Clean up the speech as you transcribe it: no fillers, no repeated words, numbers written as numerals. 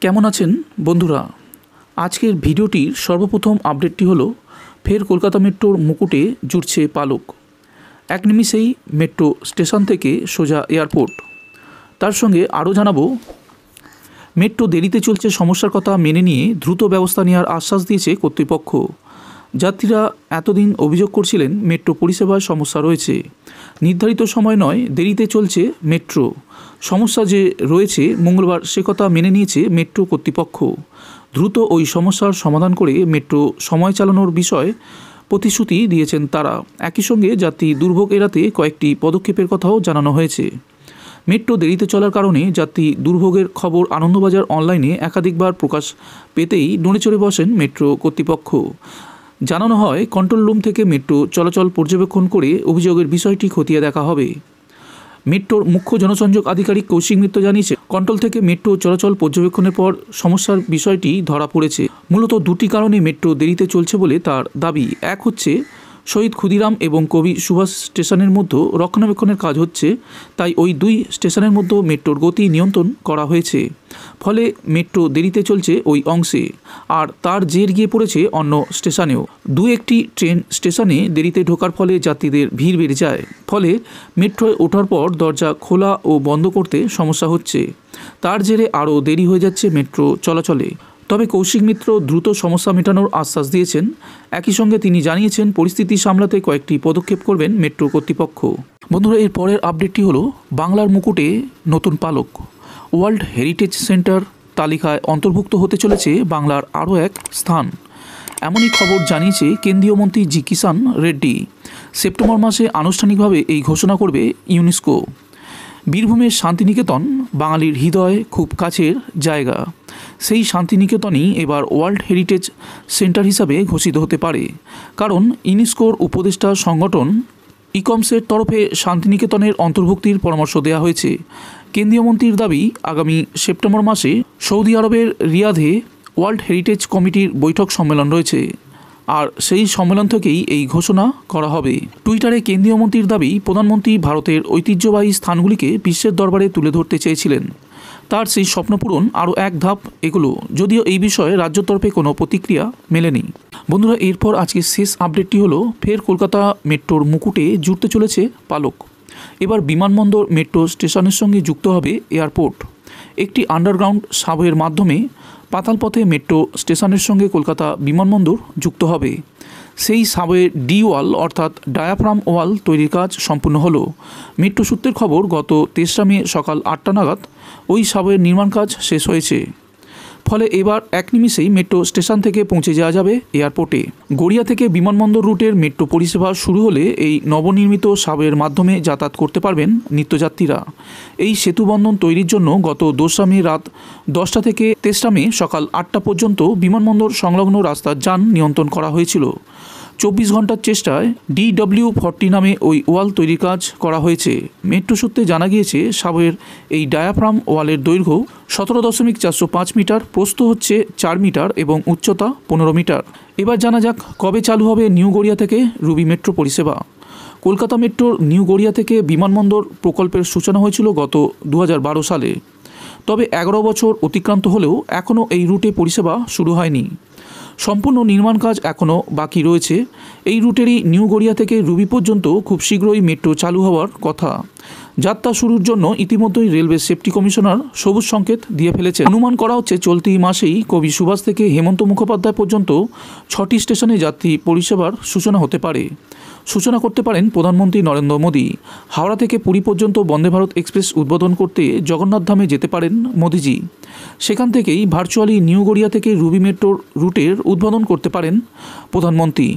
কেমন আছেন বন্ধুরা? আজকের ভিডিওটির সর্বপ্রথম আপডেটটি হলো ফের কলকাতা মেট্রোর মুকুটে জুটছে পালক। এক নিমিষেই মেট্রো স্টেশন থেকে সোজা এয়ারপোর্ট। তার সঙ্গে আরও জানাবো, মেট্রো দেরিতে চলছে সমস্যার কথা মেনে নিয়ে দ্রুত ব্যবস্থা নেওয়ার আশ্বাস দিয়েছে কর্তৃপক্ষ। যাত্রীরা এতদিন অভিযোগ করছিলেন মেট্রো পরিষেবায় সমস্যা রয়েছে, নির্ধারিত সময় নয়, দেরিতে চলছে মেট্রো। সমস্যা যে রয়েছে মঙ্গলবার সে কথা মেনে নিয়েছে মেট্রো কর্তৃপক্ষ। দ্রুত ওই সমস্যার সমাধান করে মেট্রো সময় চালানোর বিষয়ে প্রতিশ্রুতি দিয়েছেন তারা। একই সঙ্গে যাত্রী দুর্ভোগ এড়াতে কয়েকটি পদক্ষেপের কথাও জানানো হয়েছে। মেট্রো দেরিতে চলার কারণে যাত্রী দুর্ভোগের খবর আনন্দবাজার অনলাইনে একাধিকবার প্রকাশ পেতেই নড়েচড়ে বসেন মেট্রো কর্তৃপক্ষ। জানানো হয়, কন্ট্রোল রুম থেকে মেট্রো চলাচল পর্যবেক্ষণ করে অভিযোগের বিষয়টি খতিয়ে দেখা হবে। মেট্রোর মুখ্য জনসংযোগ আধিকারিক কৌশিক মিত্র জানিয়েছে, কন্ট্রোল থেকে মেট্রো চলাচল পর্যবেক্ষণের পর সমস্যার বিষয়টি ধরা পড়েছে। মূলত দুটি কারণে মেট্রো দেরিতে চলছে বলে তার দাবি। এক হচ্ছে শহীদ ক্ষুদিরাম এবং কবি সুভাষ স্টেশনের মধ্যে রক্ষণাবেক্ষণের কাজ হচ্ছে, তাই ওই দুই স্টেশনের মধ্যে মেট্রোর গতি নিয়ন্ত্রণ করা হয়েছে, ফলে মেট্রো দেরিতে চলছে ওই অংশে। আর তার জের গিয়ে পড়েছে অন্য স্টেশনেও। দু একটি ট্রেন স্টেশনে দেরিতে ঢোকার ফলে যাত্রীদের ভিড় বেড়ে যায়, ফলে মেট্রোয় ওঠার পর দরজা খোলা ও বন্ধ করতে সমস্যা হচ্ছে। তার জেরে আরও দেরি হয়ে যাচ্ছে মেট্রো চলাচলে। তবে কৌশিক মিত্র দ্রুত সমস্যা মেটানোর আশ্বাস দিয়েছেন। একই সঙ্গে তিনি জানিয়েছেন, পরিস্থিতি সামলাতে কয়েকটি পদক্ষেপ করবেন মেট্রো কর্তৃপক্ষ। বন্ধুরা, এর পরের আপডেটটি হলো বাংলার মুকুটে নতুন পালক। ওয়ার্ল্ড হেরিটেজ সেন্টার তালিকায় অন্তর্ভুক্ত হতে চলেছে বাংলার আরও এক স্থান। এমনই খবর জানিয়েছে কেন্দ্রীয় মন্ত্রী জি কিষাণ রেড্ডি। সেপ্টেম্বর মাসে আনুষ্ঠানিকভাবে এই ঘোষণা করবে ইউনেস্কো। বীরভূমের শান্তিনিকেতন বাঙালির হৃদয় খুব কাছের জায়গা। সেই শান্তিনিকেতনই এবার ওয়ার্ল্ড হেরিটেজ সেন্টার হিসাবে ঘোষিত হতে পারে, কারণ ইউনেস্কোর উপদেষ্টা সংগঠন ইকমসের তরফে শান্তিনিকেতনের অন্তর্ভুক্তির পরামর্শ দেওয়া হয়েছে। কেন্দ্রীয় মন্ত্রীর দাবি, আগামী সেপ্টেম্বর মাসে সৌদি আরবের রিয়াধে ওয়ার্ল্ড হেরিটেজ কমিটির বৈঠক সম্মেলন রয়েছে, আর সেই সম্মেলন থেকেই এই ঘোষণা করা হবে। টুইটারে কেন্দ্রীয় মন্ত্রীর দাবি, প্রধানমন্ত্রী ভারতের ঐতিহ্যবাহী স্থানগুলিকে বিশ্বের দরবারে তুলে ধরতে চেয়েছিলেন। তার সেই স্বপ্নপূরণ আরও এক ধাপ এগুলো, যদিও এই বিষয়ে রাজ্য তরফে কোনো প্রতিক্রিয়া মেলেনি। বন্ধুরা, এরপর আজকের শেষ আপডেটটি হলো ফের কলকাতা মেট্রোর মুকুটে জুটতে চলেছে পালক। এবার বিমানবন্দর মেট্রো স্টেশনের সঙ্গে যুক্ত হবে এয়ারপোর্ট। একটি আন্ডারগ্রাউন্ড সাবওয়ের মাধ্যমে পাতালপথে মেট্রো স্টেশনের সঙ্গে কলকাতা বিমানবন্দর যুক্ত হবে। সেই সাবওয়ে ডি ওয়াল অর্থাৎ ডায়াফ্রাম ওয়াল তৈরির কাজ সম্পূর্ণ হলো। মেট্রো সূত্রের খবর, গত 3রা মে সকাল 8টা নাগাদ ওই সাবওয়ের নির্মাণ কাজ শেষ হয়েছে। ফলে এবার এক নিমিষেই মেট্রো স্টেশন থেকে পৌঁছে যাওয়া যাবে এয়ারপোর্টে। গড়িয়া থেকে বিমানবন্দর রুটের মেট্রো পরিষেবা শুরু হলে এই নবনির্মিত সাবওয়ের মাধ্যমে যাতায়াত করতে পারবেন নিত্যযাত্রীরা। এই সেতুবন্ধন তৈরির জন্য গত 2রা মে রাত 10টা থেকে 3রা মে সকাল 8টা পর্যন্ত বিমানবন্দর সংলগ্ন রাস্তার যান নিয়ন্ত্রণ করা হয়েছিল। 24 ঘন্টার চেষ্টায় DW40 নামে ওই ওয়াল তৈরির কাজ করা হয়েছে। মেট্রো সূত্রে জানা গিয়েছে, সাবওয়ের এই ডায়াফ্রাম ওয়ালের দৈর্ঘ্য 17.405 মিটার, প্রস্থ হচ্ছে 4 মিটার এবং উচ্চতা 15 মিটার। এবার জানা যাক, কবে চালু হবে নিউ গড়িয়া থেকে রুবি মেট্রো পরিষেবা। কলকাতা মেট্রোর নিউ গড়িয়া থেকে বিমানবন্দর প্রকল্পের সূচনা হয়েছিল গত 2012 সালে। তবে 11 বছর অতিক্রান্ত হলেও এখনও এই রুটে পরিষেবা শুরু হয়নি। সম্পূর্ণ নির্মাণ কাজ এখনও বাকি রয়েছে। এই রুটেরই নিউ গড়িয়া থেকে রুবি পর্যন্ত খুব শীঘ্রই মেট্রো চালু হওয়ার কথা। যাত্রা শুরুর জন্য ইতিমধ্যেই রেলওয়ে সেফটি কমিশনার সবুজ সংকেত দিয়ে ফেলেছে। অনুমান করা হচ্ছে চলতি মাসেই কবি সুভাষ থেকে হেমন্ত মুখোপাধ্যায় পর্যন্ত 6টি স্টেশনে যাত্রী পরিষেবার সূচনা হতে পারে। সূচনা করতে পারেন প্রধানমন্ত্রী নরেন্দ্র মোদী। হাওড়া থেকে পুরী পর্যন্ত বন্দে ভারত এক্সপ্রেস উদ্বোধন করতে জগন্নাথ ধামে যেতে পারেন মোদীজি। সেখান থেকেই ভার্চুয়ালি নিউ গড়িয়া থেকে রুবি মেট্রোর রুটের উদ্বোধন করতে পারেন প্রধানমন্ত্রী।